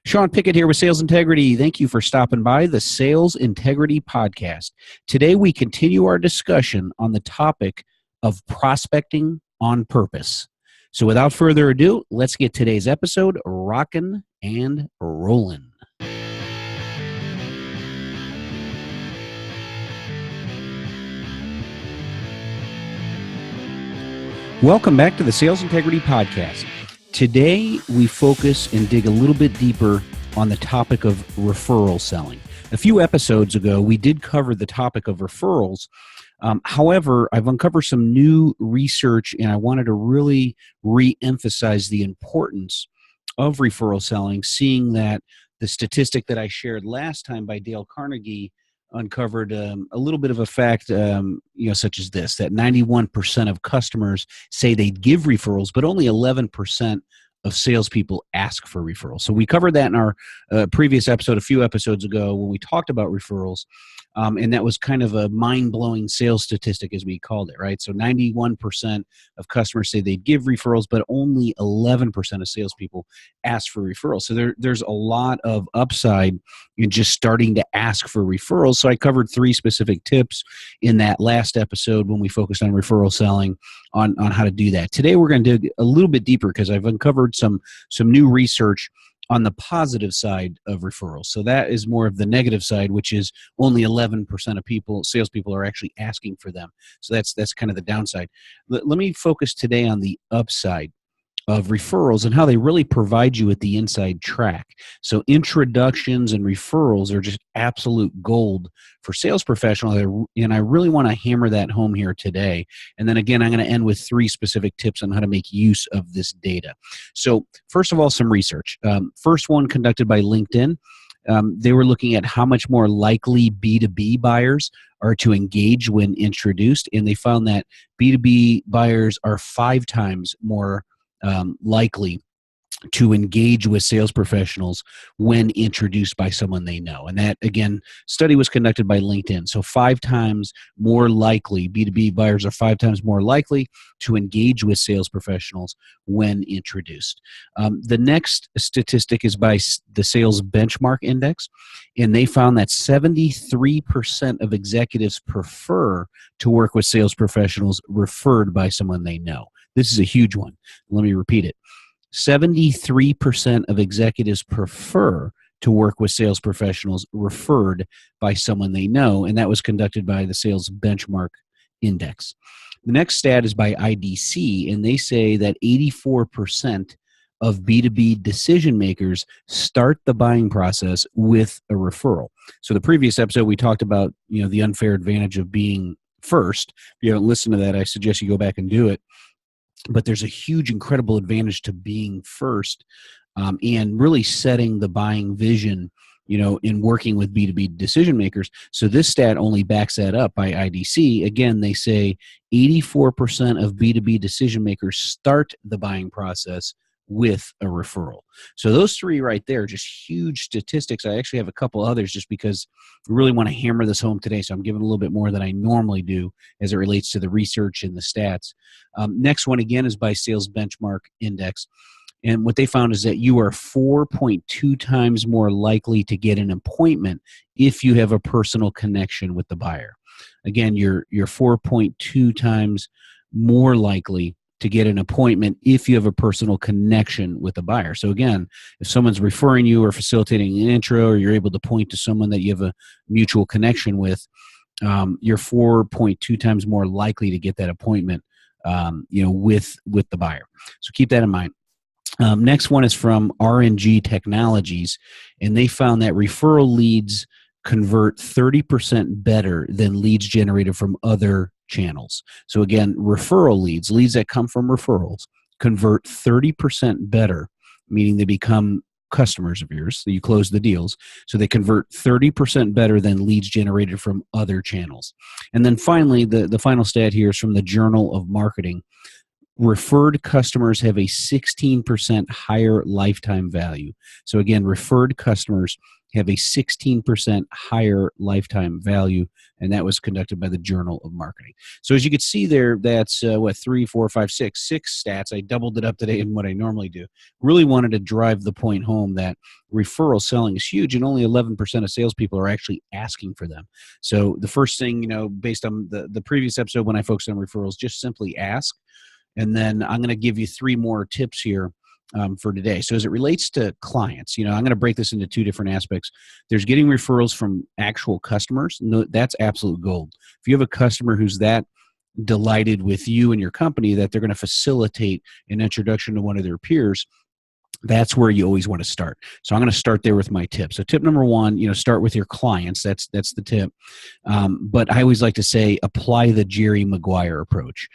Sean Pickett here with Sales Integrity. Thank you for stopping by the Sales Integrity Podcast. Today we continue our discussion on the topic of prospecting on purpose. So without further ado, let's get today's episode rocking and rolling. Welcome back to the Sales Integrity Podcast. Today, we focus and dig a little bit deeper on the topic of referral selling. A few episodes ago, we did cover the topic of referrals. However, I've uncovered some new research, and I wanted to really re-emphasize the importance of referral selling, seeing that the statistic that I shared last time by Dale Carnegie uncovered a little bit of a fact, such as this, that 91% of customers say they give referrals, but only 11% of salespeople ask for referrals. So we covered that in our previous episode, a few episodes ago, when we talked about referrals. And that was kind of a mind-blowing sales statistic, as we called it, right? So 91% of customers say they give referrals, but only 11% of salespeople ask for referrals. So there's a lot of upside in just starting to ask for referrals. So I covered 3 specific tips in that last episode when we focused on referral selling on how to do that. Today we're going to dig a little bit deeper because I've uncovered some new research on the positive side of referrals. So that is more of the negative side, which is only 11% of salespeople are actually asking for them. So that's kind of the downside. Let me focus today on the upside of referrals and how they really provide you with the inside track. So introductions and referrals are just absolute gold for sales professionals, and I really want to hammer that home here today. And then again, I'm going to end with 3 specific tips on how to make use of this data. So first of all, some research. First one conducted by LinkedIn. They were looking at how much more likely B2B buyers are to engage when introduced, and they found that B2B buyers are 5 times more likely to engage with sales professionals when introduced by someone they know. And that, again, study was conducted by LinkedIn. So 5 times more likely, B2B buyers are 5 times more likely to engage with sales professionals when introduced. The next statistic is by the Sales Benchmark Index, and they found that 73% of executives prefer to work with sales professionals referred by someone they know. This is a huge one. Let me repeat it. 73% of executives prefer to work with sales professionals referred by someone they know, and that was conducted by the Sales Benchmark Index. The next stat is by IDC, and they say that 84% of B2B decision makers start the buying process with a referral. So the previous episode, we talked about the unfair advantage of being first. If you haven't listened to that, I suggest you go back and do it. But there's a huge, incredible advantage to being first and really setting the buying vision, in working with B2B decision makers. So this stat only backs that up by IDC. Again, they say 84% of B2B decision makers start the buying process with a referral. So those 3 right there, just huge statistics. I actually have a couple others just because we really want to hammer this home today. So I'm giving a little bit more than I normally do as it relates to the research and the stats. Next one, again, is by Sales Benchmark Index. And what they found is that you are 4.2 times more likely to get an appointment if you have a personal connection with the buyer. Again, you're 4.2 times more likely to get an appointment if you have a personal connection with a buyer. So again, if someone's referring you or facilitating an intro, or you're able to point to someone that you have a mutual connection with, you're 4.2 times more likely to get that appointment, with the buyer. So keep that in mind. Next one is from R&G Technologies, and they found that referral leads convert 30% better than leads generated from other channels. So again, referral leads that come from referrals, convert 30% better, meaning they become customers of yours, so you close the deals. So they convert 30% better than leads generated from other channels. And then finally, the final stat here is from the Journal of Marketing. referred customers have a 16% higher lifetime value. So again, referred customers have a 16% higher lifetime value, and that was conducted by the Journal of Marketing. So as you can see there, that's three, four, five, six stats. I doubled it up today in what I normally do. Really wanted to drive the point home that referral selling is huge, and only 11% of salespeople are actually asking for them. So the first thing, based on the previous episode when I focused on referrals, just simply ask. And then I'm going to give you three more tips here for today. So as it relates to clients, I'm going to break this into two different aspects. There's getting referrals from actual customers. No, that's absolute gold. If you have a customer who's that delighted with you and your company that they're going to facilitate an introduction to one of their peers, that's where you always want to start. So I'm going to start there with my tip. So tip number one, start with your clients. That's the tip. But I always like to say, apply the Jerry Maguire approach.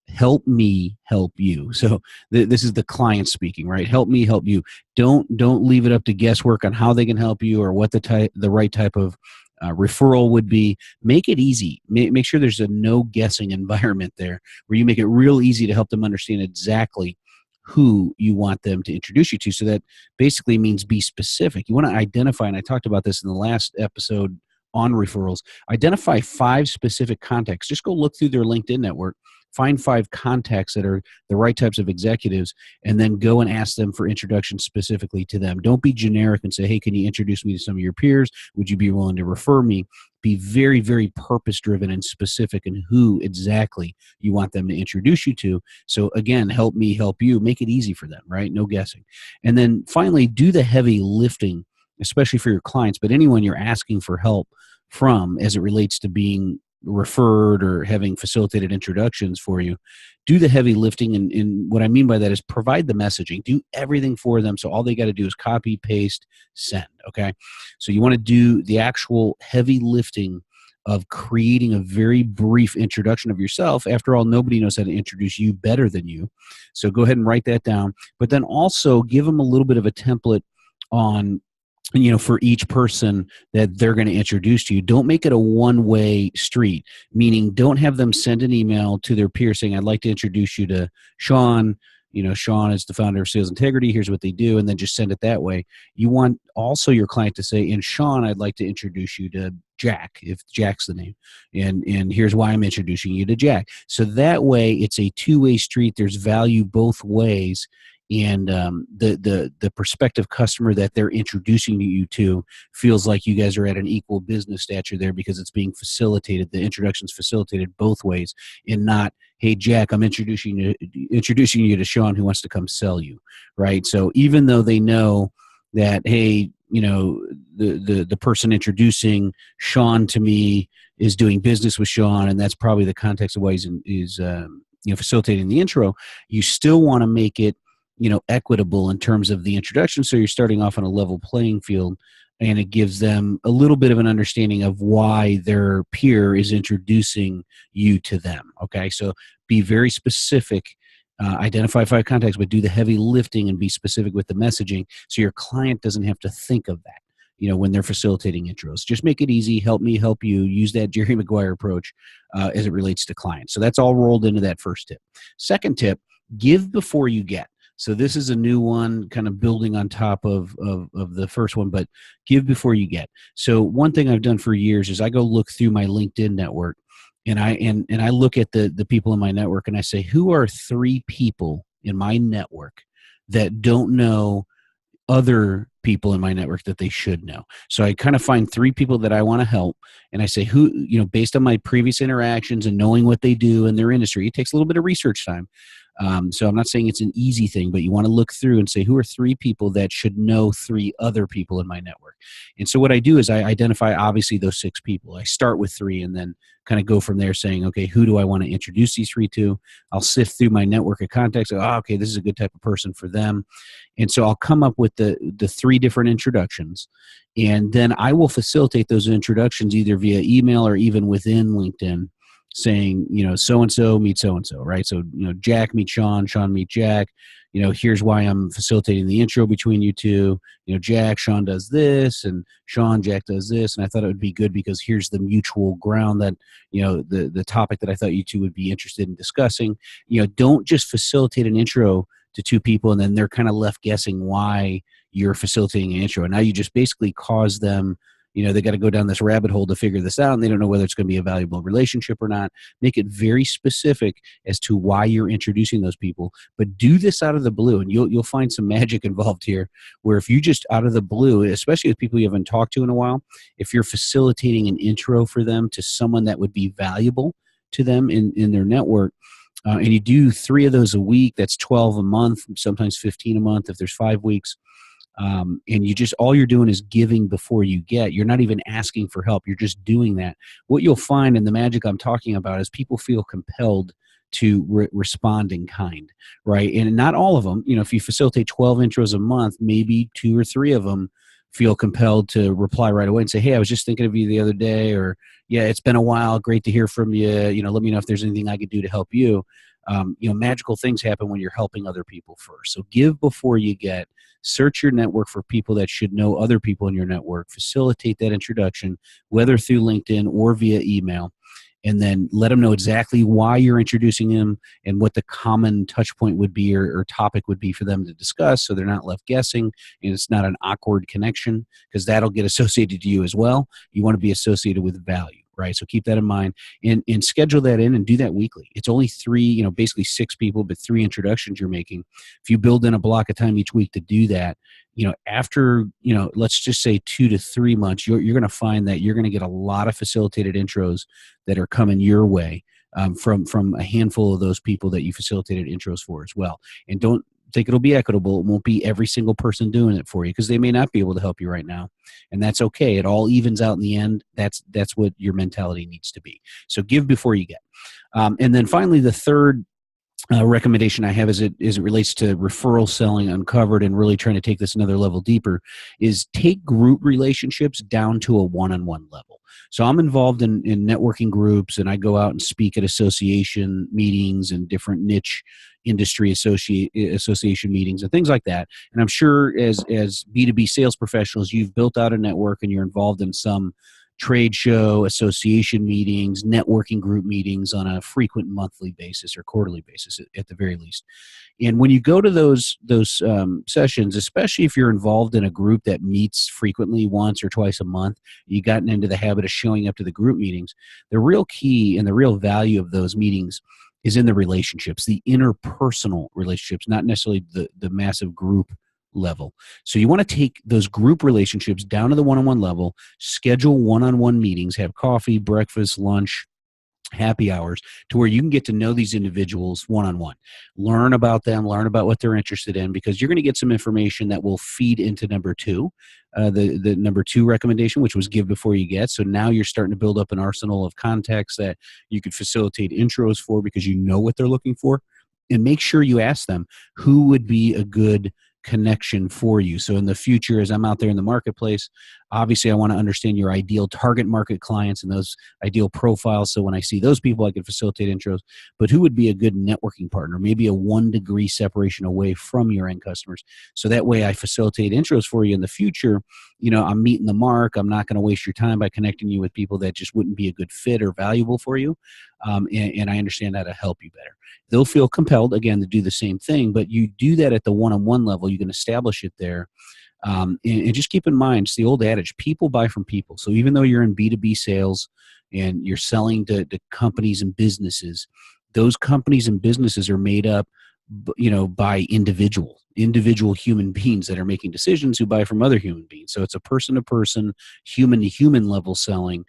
Help me help you. So this is the client speaking, right? Help me help you. Don't leave it up to guesswork on how they can help you or what the right type of referral would be. Make it easy. Make sure there's a no guessing environment there where you make it real easy to help them understand exactly who you want them to introduce you to. So that basically means be specific. You want to identify, and I talked about this in the last episode on referrals, identify 5 specific contacts. Just go look through their LinkedIn network, find 5 contacts that are the right types of executives, and then go and ask them for introductions specifically to them. Don't be generic and say, hey, can you introduce me to some of your peers? Would you be willing to refer me? Be very, very purpose-driven and specific in who exactly you want them to introduce you to. So again, help me help you. Make it easy for them, right? No guessing. And then finally, do the heavy lifting, especially for your clients, but anyone you're asking for help from as it relates to being referred or having facilitated introductions for you. Do the heavy lifting, and what I mean by that is provide the messaging. Do everything for them, so all they got to do is copy, paste, send, okay? So you want to do the actual heavy lifting of creating a very brief introduction of yourself. After all, nobody knows how to introduce you better than you. So go ahead and write that down, but then also give them a little bit of a template on for each person that they're going to introduce to you. Don't make it a one-way street, meaning don't have them send an email to their peer saying, I'd like to introduce you to Sean. Sean is the founder of Sales Integrity. Here's what they do, and then just send it that way. You want also your client to say, and Sean, I'd like to introduce you to Jack, if Jack's the name, and here's why I'm introducing you to Jack. So that way, it's a two-way street. There's value both ways. And the prospective customer that they're introducing you to feels like you guys are at an equal business stature there because it's being facilitated. The introduction's facilitated both ways, and not, hey, Jack, I'm introducing you to Sean who wants to come sell you, right? So even though they know that, hey, the person introducing Sean to me is doing business with Sean, and that's probably the context of why he's facilitating the intro, you still want to make it equitable in terms of the introduction. So you're starting off on a level playing field, and it gives them a little bit of an understanding of why their peer is introducing you to them. Okay. So be very specific, identify 5 contacts, but do the heavy lifting and be specific with the messaging. So your client doesn't have to think of that, when they're facilitating intros. Just make it easy. Help me help you. Use that Jerry Maguire approach as it relates to clients. So that's all rolled into that first tip. Second tip, give before you get. So this is a new one, kind of building on top of the first one, but give before you get. So one thing I've done for years is I go look through my LinkedIn network, and I look at the people in my network, and I say, who are 3 people in my network that don't know other people in my network that they should know? So I kind of find 3 people that I want to help, and I say, who, based on my previous interactions and knowing what they do in their industry, it takes a little bit of research time. So I'm not saying it's an easy thing, but you want to look through and say, who are 3 people that should know 3 other people in my network? And so what I do is I identify, obviously, those 6 people. I start with 3 and then kind of go from there saying, okay, who do I want to introduce these 3 to? I'll sift through my network of contacts. Okay, this is a good type of person for them. And so I'll come up with the 3 different introductions, and then I will facilitate those introductions either via email or even within LinkedIn saying, so-and-so meet so-and-so, right? So, Jack meet Sean, Sean meet Jack. Here's why I'm facilitating the intro between you two. Jack, Sean does this, and Sean, Jack does this. And I thought it would be good because here's the mutual ground that, the topic that I thought you two would be interested in discussing. Don't just facilitate an intro to two people and then they're kind of left guessing why you're facilitating an intro. And now you just basically cause them, they got to go down this rabbit hole to figure this out, and they don't know whether it's going to be a valuable relationship or not. Make it very specific as to why you're introducing those people, but do this out of the blue, and you'll find some magic involved here, where if you just out of the blue, especially with people you haven't talked to in a while, if you're facilitating an intro for them to someone that would be valuable to them in their network, and you do 3 of those a week, that's 12 a month, sometimes 15 a month if there's 5 weeks. And all you're doing is giving before you get. You're not even asking for help. You're just doing that. What you'll find, and the magic I'm talking about, is people feel compelled to respond in kind, right? And not all of them, if you facilitate 12 intros a month, maybe 2 or 3 of them feel compelled to reply right away and say, hey, I was just thinking of you the other day, or yeah, it's been a while. Great to hear from you. Let me know if there's anything I could do to help you. Magical things happen when you're helping other people first. So give before you get. Search your network for people that should know other people in your network. Facilitate that introduction, whether through LinkedIn or via email, and then let them know exactly why you're introducing them and what the common touch point would be or topic would be for them to discuss, so they're not left guessing and it's not an awkward connection, because that'll get associated to you as well. You want to be associated with value. Right. So keep that in mind and schedule that in and do that weekly. It's only 3, basically 6 people, but 3 introductions you're making. If you build in a block of time each week to do that, after, let's just say 2 to 3 months, you're going to find that you're going to get a lot of facilitated intros that are coming your way from a handful of those people that you facilitated intros for as well. And don't think it'll be equitable. It won't be every single person doing it for you, because they may not be able to help you right now. And that's okay. It all evens out in the end. That's what your mentality needs to be. So give before you get. And then finally, the third recommendation I have as it relates to referral selling uncovered and really trying to take this another level deeper is take group relationships down to a one-on-one level. So I'm involved in networking groups, and I go out and speak at association meetings and different niche industry association meetings and things like that. And I'm sure as B2B sales professionals, you've built out a network and you're involved in some trade show, association meetings, networking group meetings on a frequent monthly basis or quarterly basis at the very least. And when you go to those sessions, especially if you're involved in a group that meets frequently, once or twice a month, you've gotten into the habit of showing up to the group meetings, the real key and the real value of those meetings is in the relationships, the interpersonal relationships, not necessarily the massive group level. So you want to take those group relationships down to the one-on-one level, schedule one-on-one meetings, have coffee, breakfast, lunch, happy hours, to where you can get to know these individuals one-on-one. Learn about them, learn about what they're interested in, because you're going to get some information that will feed into number 2, the number 2 recommendation, which was give before you get. So now you're starting to build up an arsenal of contacts that you could facilitate intros for, because you know what they're looking for. And make sure you ask them who would be a good connection for you. So in the future, as I'm out there in the marketplace, obviously I want to understand your ideal target market clients and those ideal profiles. So when I see those people, I can facilitate intros. But who would be a good networking partner? Maybe a 1 degree separation away from your end customers. So that way I facilitate intros for you in the future. I'm meeting the mark. I'm not going to waste your time by connecting you with people that just wouldn't be a good fit or valuable for you. And I understand how to help you better. They'll feel compelled, again, to do the same thing, but you do that at the one-on-one level. You can establish it there. And just keep in mind, it's the old adage, people buy from people. So even though you're in B2B sales and you're selling to companies and businesses, those companies and businesses are made up by individual human beings that are making decisions who buy from other human beings. So it's a person-to-person, human-to-human level selling.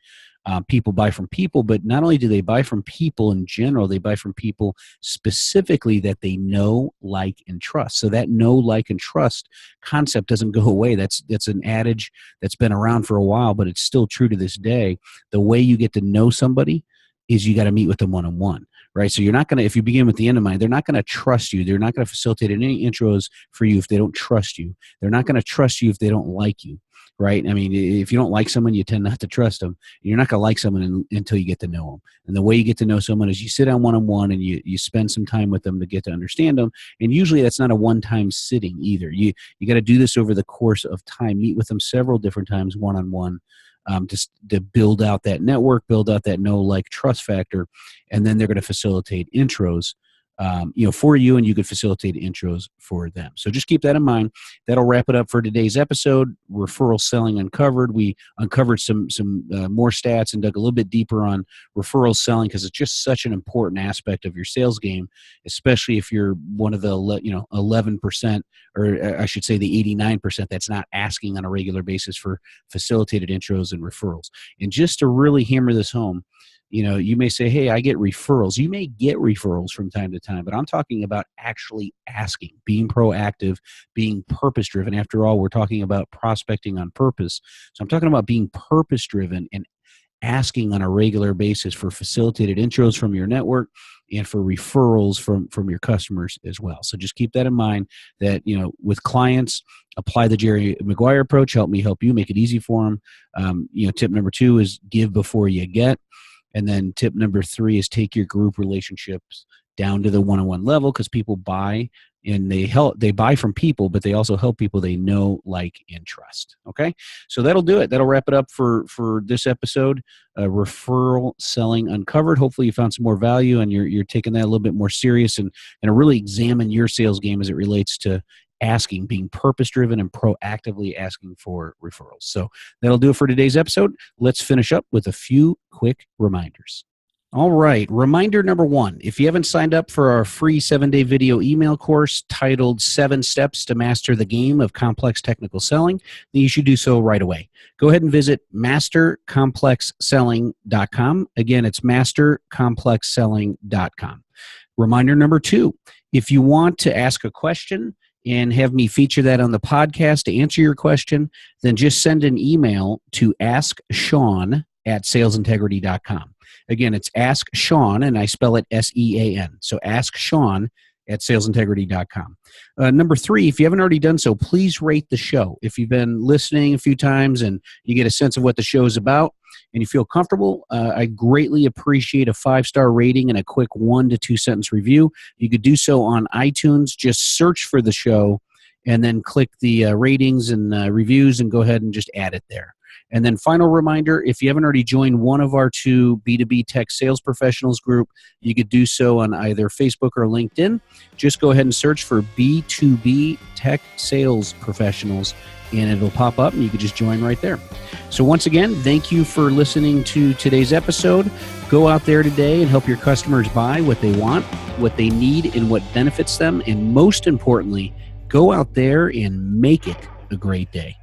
People buy from people, but not only do they buy from people in general, they buy from people specifically that they know, like, and trust. So that know, like, and trust concept doesn't go away. That's an adage that's been around for a while, but it's still true to this day. The way you get to know somebody is you got to meet with them one-on-one, right? So you're not going to, if you begin with the end in mind, they're not going to trust you. They're not going to facilitate any intros for you if they don't trust you. They're not going to trust you if they don't like you. right? I mean, if you don't like someone, you tend not to trust them. You're not going to like someone until you get to know them. And the way you get to know someone is you sit down one-on-one and you spend some time with them to get to understand them. And usually that's not a one-time sitting either. You got to do this over the course of time. Meet with them several different times one-on-one. Just to build out that network, build out that know, like, trust factor, and then they're going to facilitate intros for you, and you could facilitate intros for them. So just keep that in mind. That'll wrap it up for today's episode. Referral Selling Uncovered. We uncovered some more stats and dug a little bit deeper on referral selling, because it's just such an important aspect of your sales game, especially if you're one of the 11%, or I should say the 89% that's not asking on a regular basis for facilitated intros and referrals. And just to really hammer this home, you may say, hey, I get referrals. You may get referrals from time to time, but I'm talking about actually asking, being proactive, being purpose-driven. After all, we're talking about prospecting on purpose. So I'm talking about being purpose-driven and asking on a regular basis for facilitated intros from your network and for referrals from your customers as well. So just keep that in mind, that, with clients, apply the Jerry Maguire approach. Help me help you, make it easy for them. Tip number 2 is give before you get. And then tip number 3 is take your group relationships down to the one-on-one level, because people buy, and they buy from people, but they also help people they know, like, and trust. Okay, so that'll do it. That'll wrap it up for this episode. Referral Selling Uncovered. Hopefully you found some more value, and you're taking that a little bit more serious, and really examine your sales game as it relates to asking, being purpose-driven and proactively asking for referrals. So that'll do it for today's episode. Let's finish up with a few quick reminders. All right. Reminder number 1, if you haven't signed up for our free 7-day video email course titled 7 Steps to Master the Game of Complex Technical Selling, then you should do so right away. Go ahead and visit mastercomplexselling.com. Again, it's mastercomplexselling.com. Reminder number 2, if you want to ask a question and have me feature that on the podcast to answer your question, then just send an email to asksean@salesintegrity.com. Again, it's Ask Sean, and I spell it SEAN. So Ask Sean at salesintegrity.com. Number 3, if you haven't already done so, please rate the show. If you've been listening a few times and you get a sense of what the show is about and you feel comfortable, I greatly appreciate a 5-star rating and a quick 1 to 2 sentence review. You could do so on iTunes. Just search for the show and then click the ratings and reviews and go ahead and just add it there. And then final reminder, if you haven't already joined one of our 2 B2B Tech Sales Professionals group, you could do so on either Facebook or LinkedIn. Just go ahead and search for B2B Tech Sales Professionals, and it'll pop up, and you can just join right there. So once again, thank you for listening to today's episode. Go out there today and help your customers buy what they want, what they need, and what benefits them. And most importantly, go out there and make it a great day.